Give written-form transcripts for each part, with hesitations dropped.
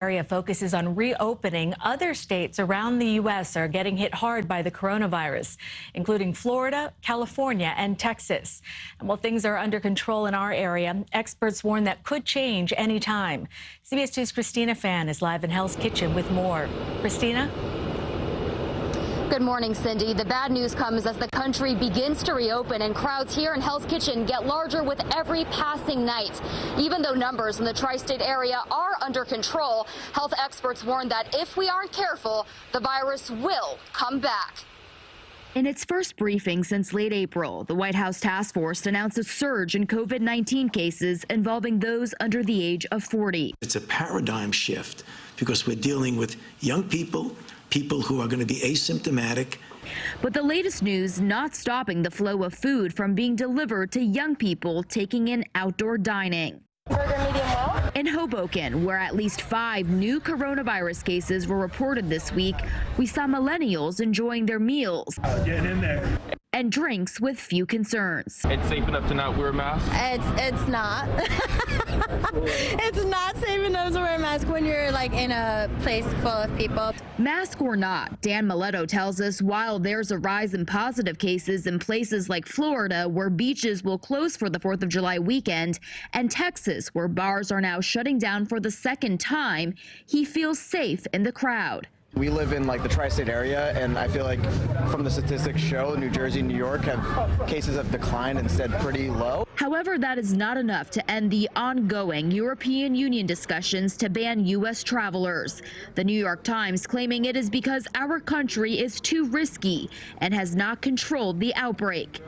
Area focuses on reopening. Other states around the U.S. are getting hit hard by the coronavirus, including Florida, California, and Texas. And while things are under control in our area, experts warn that could change anytime. CBS 2's Christina Fan is live in Hell's Kitchen with more. Christina? Good morning, Cindy. The bad news comes as the country begins to reopen and crowds here in Hell's Kitchen get larger with every passing night. Even though numbers in the tri-state area are under control, health experts warn that if we aren't careful, the virus will come back. In its first briefing since late April, the White House task force announced a surge in COVID-19 cases involving those under the age of 40. It's a paradigm shift because we're dealing with young people who are going to be asymptomatic. But the latest news not stopping the flow of food from being delivered to young people taking in outdoor dining. Burger medium well? In Hoboken, where at least 5 new coronavirus cases were reported this week, we saw millennials enjoying their meals getting in there and drinks with few concerns. It's safe enough to not wear a mask? It's not. It's not safe enough to wear a mask when you're like in a place full of people. Mask or not, Dan Miletto tells us while there's a rise in positive cases in places like Florida, where beaches will close for the 4th of July weekend, and Texas, where bars are now shutting down for the second time, he feels safe in the crowd. We live in like the tri-state area, and I feel like from the statistics show, New Jersey and New York cases have declined and stayed pretty low. However, that is not enough to end the ongoing European Union discussions to ban U.S. travelers. The New York Times claiming it is because our country is too risky and has not controlled the outbreak.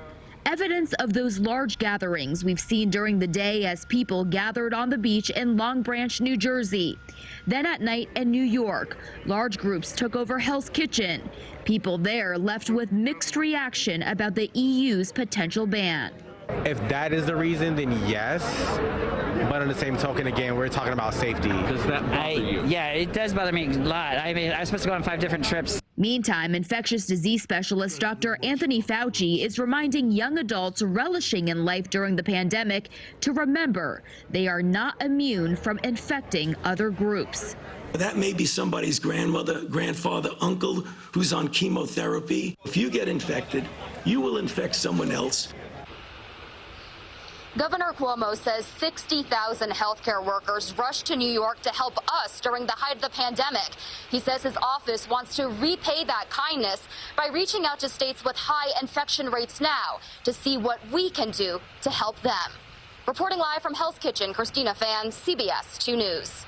Evidence of those large gatherings we've seen during the day as people gathered on the beach in Long Branch, New Jersey. Then at night in New York, large groups took over Hell's Kitchen. People there left with mixed reaction about the EU's potential ban. If that is the reason, then yes. But on the same token, again, we're talking about safety. Does that bother you? Yeah, it does bother me a lot. I mean, I was supposed to go on 5 different trips. Meantime, infectious disease specialist Dr. Anthony Fauci is reminding young adults relishing in life during the pandemic to remember they are not immune from infecting other groups. That may be somebody's grandmother, grandfather, uncle who's on chemotherapy. If you get infected, you will infect someone else. Governor Cuomo says 60,000 healthcare workers rushed to New York to help us during the height of the pandemic. He says his office wants to repay that kindness by reaching out to states with high infection rates now to see what we can do to help them. Reporting live from Hell's Kitchen, Christina Fan, CBS 2 News.